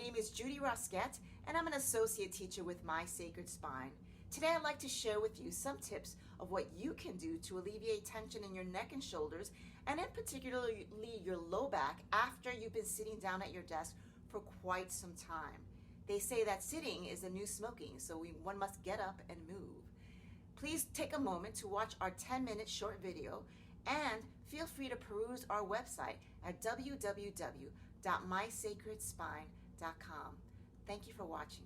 name is Judy Rosquette, and I'm an associate teacher with My Sacred Spine. Today I'd like to share with you some tips of what you can do to alleviate tension in your neck and shoulders, and in particularly your low back after you've been sitting down at your desk for quite some time. They say that sitting is the new smoking, so one must get up and move. Please take a moment to watch our 10-minute short video, and feel free to peruse our website at www.mysacredspine.com. Thank you for watching.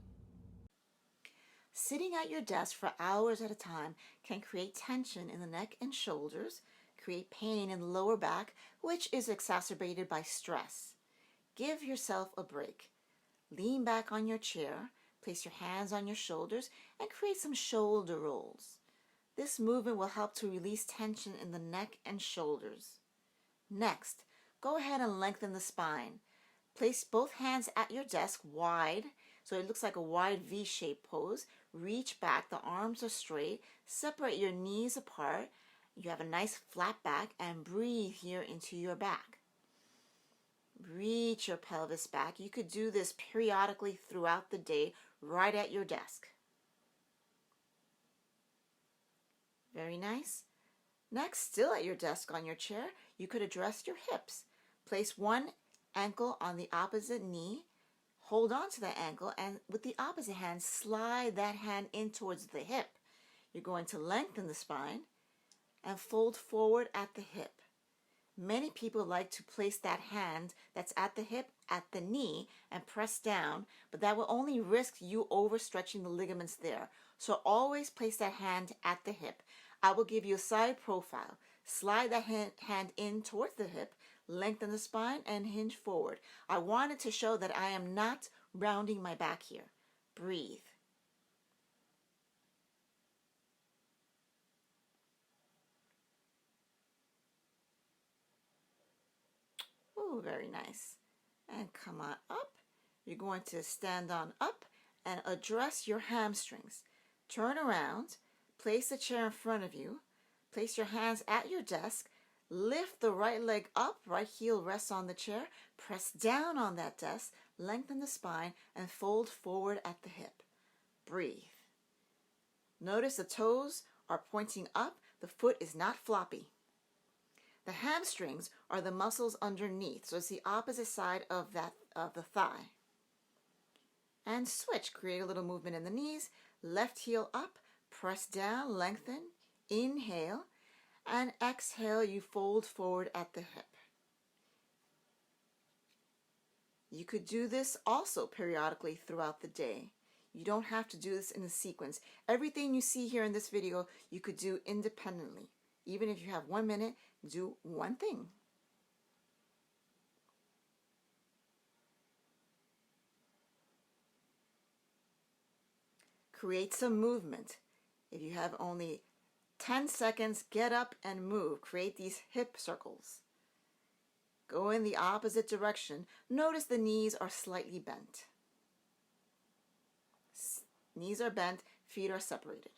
Sitting at your desk for hours at a time can create tension in the neck and shoulders, create pain in the lower back, which is exacerbated by stress. Give yourself a break. Lean back on your chair, place your hands on your shoulders, and create some shoulder rolls. This movement will help to release tension in the neck and shoulders. Next, go ahead and lengthen the spine. Place both hands at your desk wide, so it looks like a wide V-shaped pose. Reach back, the arms are straight. Separate your knees apart. You have a nice flat back, and breathe here into your back. Reach your pelvis back. You could do this periodically throughout the day, right at your desk. Very nice. Next, still at your desk on your chair, you could address your hips. Place one ankle on the opposite knee. Hold on to that ankle, and with the opposite hand, slide that hand in towards the hip. You're going to lengthen the spine and fold forward at the hip. Many people like to place that hand that's at the hip at the knee and press down, but that will only risk you overstretching the ligaments there. So always place that hand at the hip. I will give you a side profile. Slide that hand in towards the hip, lengthen the spine, and hinge forward. I wanted to show that I am not rounding my back here. Breathe. Ooh, very nice. And come on up. You're going to stand on up and address your hamstrings. Turn around, place the chair in front of you, place your hands at your desk, lift the right leg up, right heel rests on the chair, press down on that desk, lengthen the spine, and fold forward at the hip. Breathe. Notice the toes are pointing up, the foot is not floppy. The hamstrings are the muscles underneath, so it's the opposite side of the thigh. And switch, create a little movement in the knees, left heel up, press down, lengthen, inhale, and exhale, you fold forward at the hip. You could do this also periodically throughout the day. You don't have to do this in a sequence. Everything you see here in this video, you could do independently. Even if you have 1 minute, do one thing. Create some movement. If you have only 10 seconds, get up and move. Create these hip circles. Go in the opposite direction. Notice the knees are slightly bent. Knees are bent, feet are separated.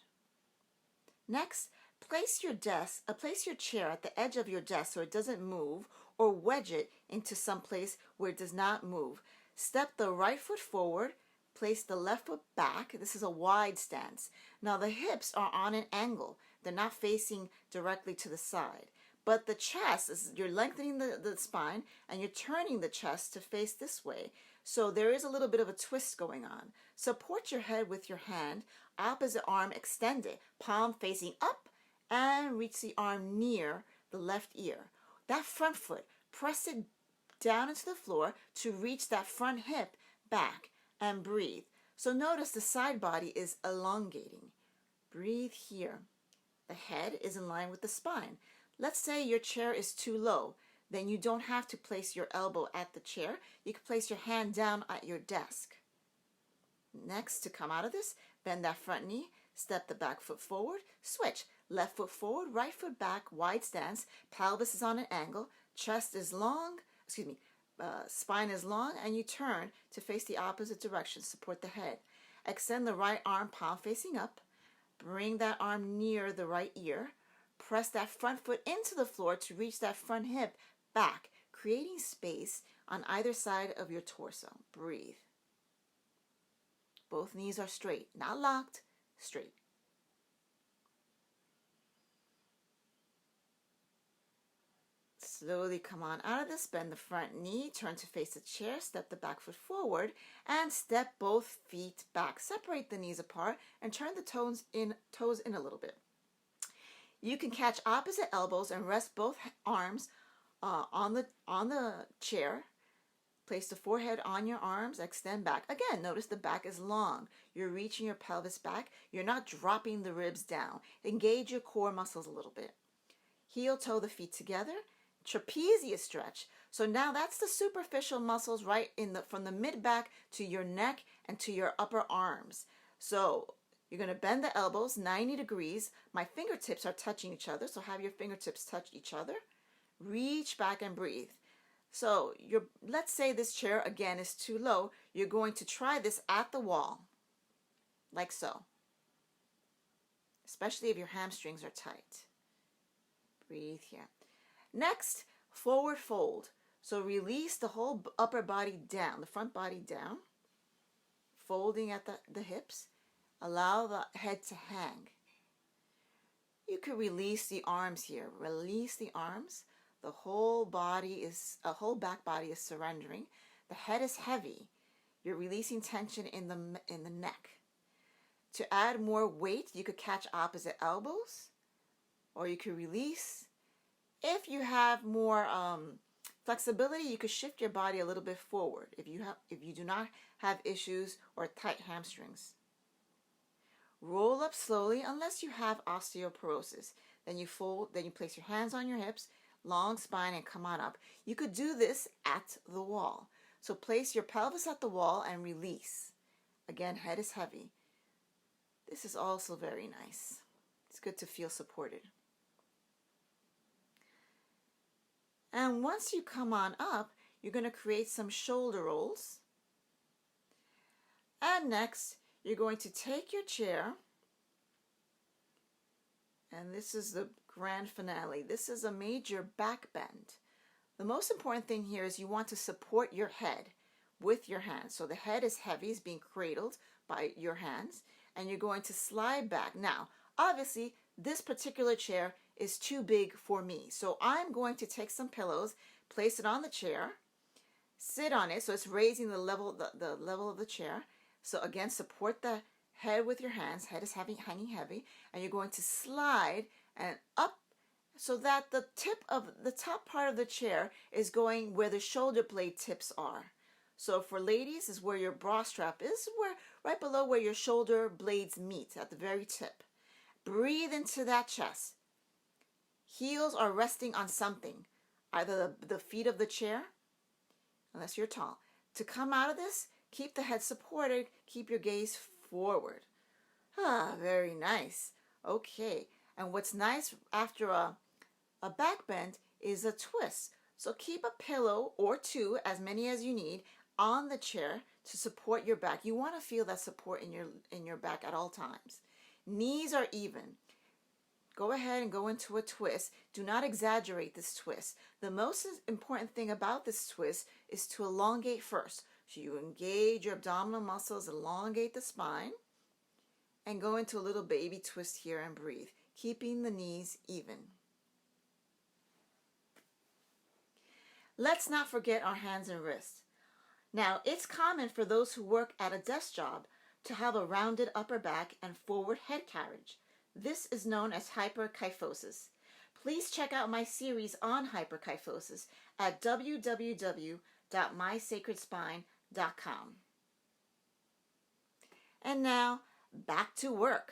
Next, place your chair at the edge of your desk so it doesn't move, or wedge it into some place where it does not move. Step the right foot forward, place the left foot back. This is a wide stance. Now the hips are on an angle. They're not facing directly to the side. But the chest, you're lengthening the spine and you're turning the chest to face this way. So there is a little bit of a twist going on. Support your head with your hand, opposite arm extended, palm facing up, and reach the arm near the left ear. That front foot, press it down into the floor to reach that front hip back, and breathe. So notice the side body is elongating. Breathe here. The head is in line with the spine. Let's say your chair is too low. Then you don't have to place your elbow at the chair. You can place your hand down at your desk. Next, to come out of this, bend that front knee, step the back foot forward, switch. Left foot forward, right foot back, wide stance, pelvis is on an angle, chest is long, spine is long, and you turn to face the opposite direction. Support the head. Extend the right arm, palm facing up. Bring that arm near the right ear. Press that front foot into the floor to reach that front hip back, creating space on either side of your torso. Breathe. Both knees are straight, not locked, straight. Slowly come on out of this, bend the front knee, turn to face the chair, step the back foot forward, and step both feet back. Separate the knees apart and turn the toes in a little bit. You can catch opposite elbows and rest both arms on the chair. Place the forehead on your arms, extend back. Again, notice the back is long. You're reaching your pelvis back. You're not dropping the ribs down. Engage your core muscles a little bit. Heel toe the feet together. Trapezius stretch. So now that's the superficial muscles right from the mid back to your neck and to your upper arms. So you're going to bend the elbows 90 degrees. My fingertips are touching each other, so have your fingertips touch each other. Reach back and breathe. So let's say this chair again is too low. You're going to try this at the wall, like so. Especially if your hamstrings are tight. Breathe here. Next, forward fold. So release the whole upper body down, the front body down, folding at the hips. Allow the head to hang. You could release the arms here. Release the arms. The whole back body is surrendering. The head is heavy. You're releasing tension in the neck. To add more weight, you could catch opposite elbows, or you could release. If you have more flexibility, you could shift your body a little bit forward. If you do not have issues or tight hamstrings. Roll up slowly unless you have osteoporosis. Then you fold. Then you place your hands on your hips. Long spine and come on up. You could do this at the wall. So place your pelvis at the wall and release. Again, head is heavy. This is also very nice. It's good to feel supported. And once you come on up, you're going to create some shoulder rolls. And next, you're going to take your chair, and this is the grand finale. This is a major back bend. The most important thing here is you want to support your head with your hands. So the head is heavy, is being cradled by your hands, and you're going to slide back. Now, obviously, this particular chair is too big for me. So I'm going to take some pillows, place it on the chair, sit on it so it's raising the level of the chair. So again, support the head with your hands. Head is hanging heavy, and you're going to slide and up so that the top part of the chair is going where the shoulder blade tips are. So for ladies, is where your bra strap is, right below where your shoulder blades meet at the very tip. Breathe into that chest. Heels are resting on something, either the feet of the chair, unless you're tall. To come out of this, keep the head supported, keep your gaze forward. Very nice. Okay, and what's nice after a back bend is a twist. So keep a pillow or two, as many as you need, on the chair to support your back. You want to feel that support in your back at all times. Knees are even. Go ahead and go into a twist. Do not exaggerate this twist. The most important thing about this twist is to elongate first. So you engage your abdominal muscles, elongate the spine, and go into a little baby twist here and breathe, keeping the knees even. Let's not forget our hands and wrists. Now, it's common for those who work at a desk job to have a rounded upper back and forward head carriage. This is known as hyperkyphosis. Please check out my series on hyperkyphosis at www.mysacredspine.com. And now, back to work.